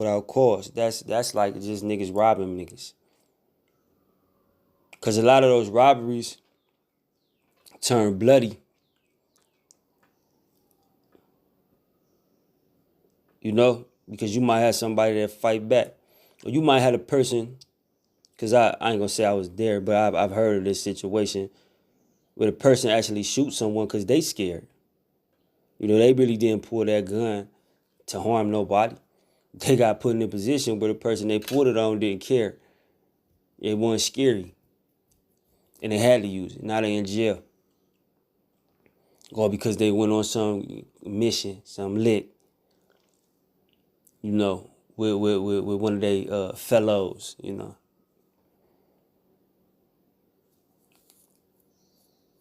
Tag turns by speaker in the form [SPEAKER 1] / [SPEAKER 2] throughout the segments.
[SPEAKER 1] without cause. That's like just niggas robbing niggas. Cause a lot of those robberies turn bloody. You know, because you might have somebody that fight back, or you might have a person. Cause I ain't gonna say I was there, but I've heard of this situation where the person actually shoots someone because they scared. You know, they really didn't pull that gun to harm nobody. They got put in a position where the person they pulled it on didn't care. It wasn't scary. And they had to use it. Now they in jail. Or because they went on some mission, some lit, you know, with one of their fellows, you know.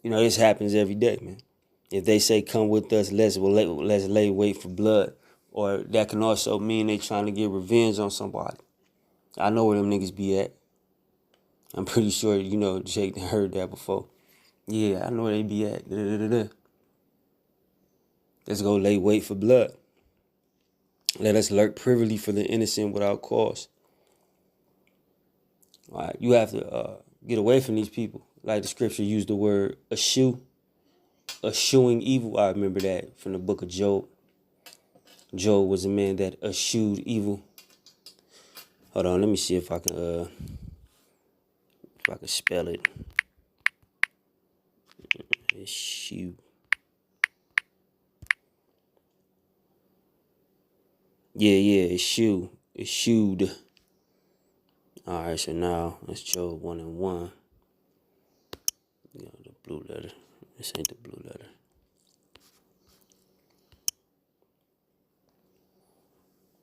[SPEAKER 1] You know, this happens every day, man. If they say come with us, let's lay wait for blood. Or that can also mean they trying to get revenge on somebody. I know where them niggas be at. I'm pretty sure, you know, Jake heard that before. Yeah, I know where they be at. Da-da-da-da. Let's go lay wait for blood. Let us lurk privily for the innocent without cause. All right, you have to get away from these people. Like the scripture used the word eschew, eschewing evil. I remember that from the book of Job. Job was a man that eschewed evil. Hold on, let me see if I can spell it. Eschew. Yeah, eschewed. All right, so now that's Job 1:1. You know, the blue letter. This ain't the blue letter.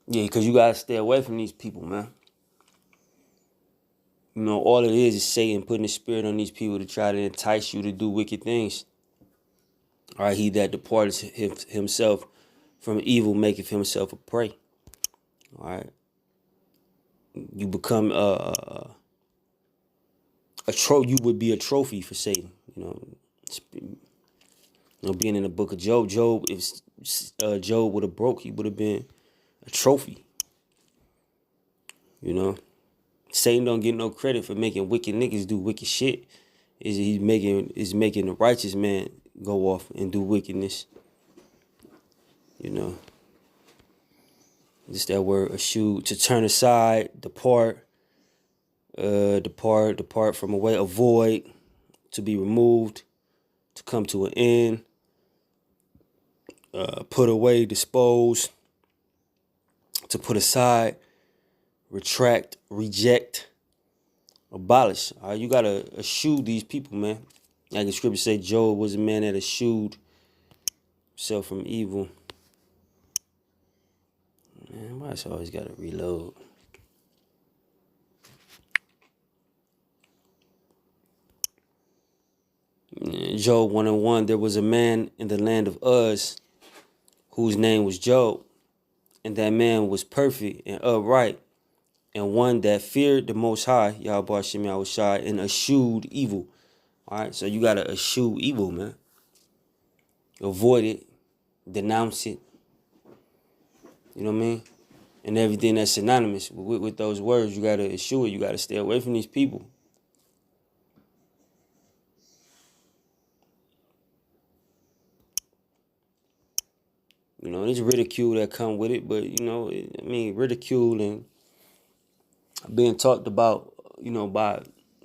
[SPEAKER 1] Yeah, because you got to stay away from these people, man. You know, all it is Satan putting a spirit on these people to try to entice you to do wicked things. All right, he that departeth himself from evil maketh himself a prey. All right. You become you would be a trophy for Satan. You know, being in the book of Job, if Job would have broke, he would have been a trophy. You know, Satan don't get no credit for making wicked niggas do wicked shit. Is making the righteous man go off and do wickedness. You know, just that word eschew, to turn aside, depart from away, avoid, to be removed, to come to an end, put away, dispose, to put aside, retract, reject, abolish. All right, you gotta eschew these people, man. Like the scripture say, Job was a man that eschewed himself from evil. Man, why it's always gotta reload? Job 1:1, there was a man in the land of Uz whose name was Job, and that man was perfect and upright, and one that feared the Most High, Yahweh Shem Yahushai, and eschewed evil. All right, so you gotta eschew evil, man. Avoid it, denounce it. You know what I mean? And everything that's synonymous with those words, you gotta eschew it. You gotta stay away from these people. You know, there's ridicule that come with it, but you know, ridicule and being talked about, you know, by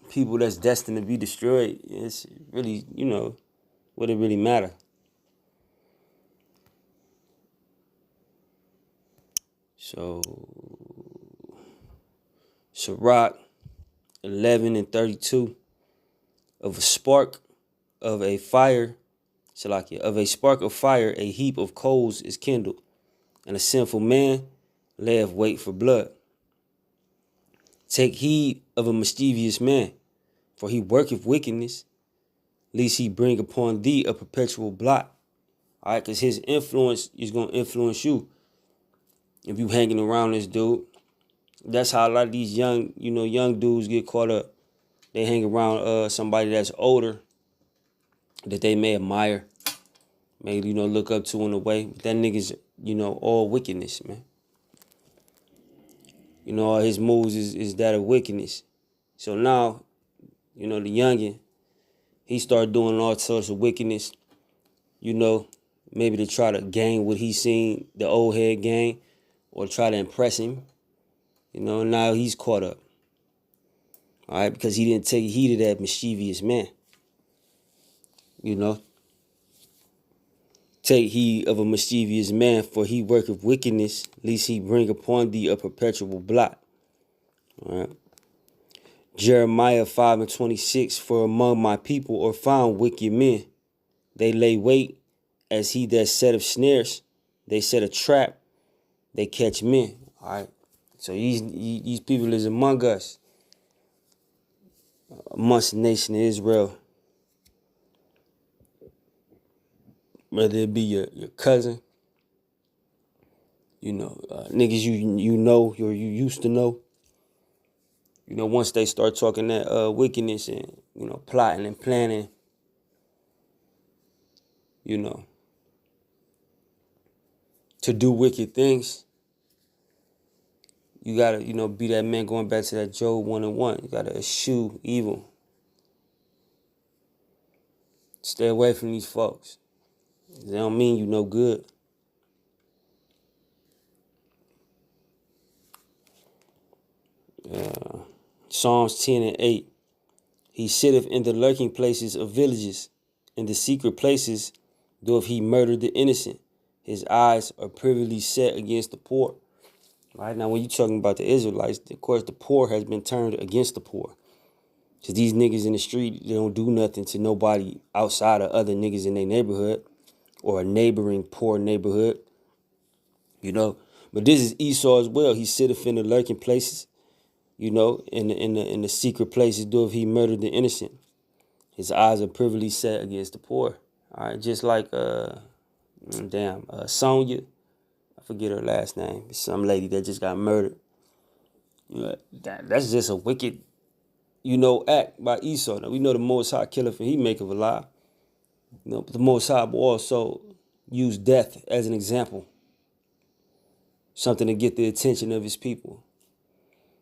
[SPEAKER 1] people that's destined to be destroyed, it's really, you know, what it really matter. So, Sirach 11:32, of a spark of a fire, Salakia, of a spark of fire, a heap of coals is kindled, and a sinful man layeth wait for blood. Take heed of a mischievous man, for he worketh wickedness, lest he bring upon thee a perpetual blot. All right, because his influence is going to influence you. If you hanging around this dude, that's how a lot of these young dudes get caught up. They hang around somebody that's older that they may admire, may, look up to in a way. But that nigga's, all wickedness, man. You know, all his moves is that of wickedness. So now, you know, the youngin, he started doing all sorts of wickedness, you know, maybe to try to gain what he seen the old head gain or try to impress him. You know, now he's caught up. All right, because he didn't take heed of that mischievous man. You know, take heed of a mischievous man, for he worketh wickedness, lest he bring upon thee a perpetual blot. All right. Jeremiah 5:26, for among my people are found wicked men. They lay wait as he that setteth snares. They set a trap. They catch men. All right. So these people is among us, amongst the nation of Israel. Whether it be your cousin, you know, niggas you know or you used to know. You know, once they start talking that wickedness and, you know, plotting and planning, you know, to do wicked things, you gotta, you know, be that man, going back to that Job 1:1. You gotta eschew evil. Stay away from these folks. They don't mean you no good. Psalms 10:8. He sitteth in the lurking places of villages. In the secret places doth he murder the innocent. His eyes are privily set against the poor. Right now, when you're talking about the Israelites, of course, the poor has been turned against the poor. Because these niggas in the street, they don't do nothing to nobody outside of other niggas in their neighborhood or a neighboring poor neighborhood, you know. But this is Esau as well. He sitteth in the lurking places, you know, in the secret places doth he murder the innocent. His eyes are privily set against the poor. All right, just like Sonya, I forget her last name. Some lady that just got murdered. You know, that's just a wicked, you know, act by Esau. Now we know the Most High killeth and he maketh alive. You know, but the Most High will also use death as an example, something to get the attention of his people.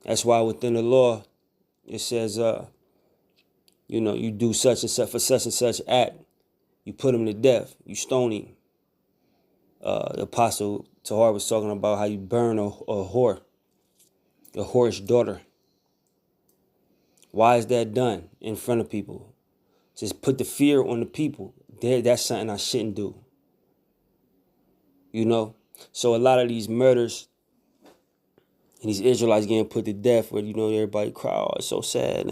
[SPEAKER 1] That's why within the law it says, you know, you do such and such for such and such act, you put him to death, you stone him. The apostle Tahar was talking about how you burn a whore, a whore's daughter. Why is that done in front of people? Just put the fear on the people. That's something I shouldn't do. You know? So a lot of these murders and these Israelites getting put to death, where, you know, everybody cry, oh, it's so sad.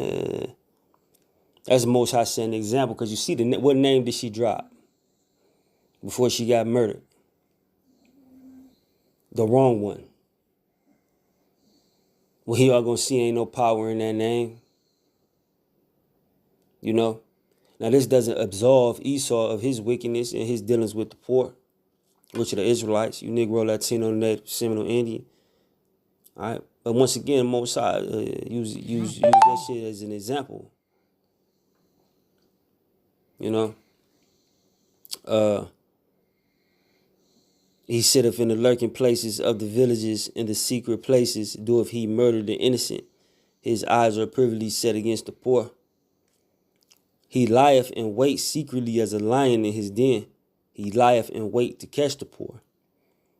[SPEAKER 1] That's the Most High setting an example, because you see, what name did she drop before she got murdered? The wrong one. Well, y'all gonna see ain't no power in that name. You know? Now, this doesn't absolve Esau of his wickedness and his dealings with the poor, which are the Israelites, you Negro, Latino, Native, Seminole, Indian. All right? But once again, Most High use that shit as an example. You know? He sitteth in the lurking places of the villages, in the secret places doeth he murder the innocent. His eyes are privily set against the poor. He lieth in wait secretly as a lion in his den. He lieth in wait to catch the poor.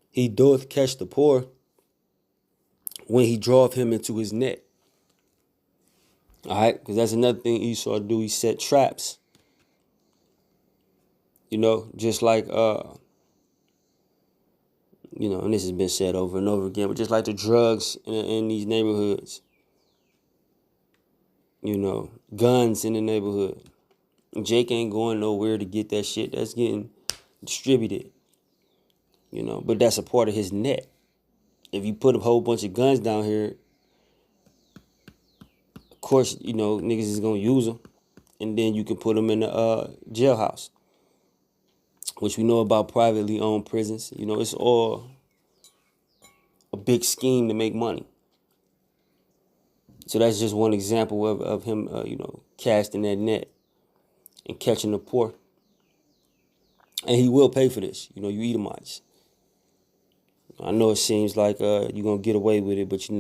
[SPEAKER 1] He doth catch the poor when he draweth him into his net. All right, because that's another thing Esau do. He set traps. You know, just like, you know, and this has been said over and over again, but just like the drugs in these neighborhoods. You know, guns in the neighborhood. Jake ain't going nowhere to get that shit. That's getting distributed. You know, but that's a part of his net. If you put a whole bunch of guns down here, of course, you know, niggas is gonna use them. And then you can put them in the jailhouse, which we know about privately owned prisons. You know, it's all a big scheme to make money. So that's just one example of him, you know, casting that net and catching the poor. And he will pay for this. You know, you Edomites. I know it seems like you're going to get away with it, but you're not.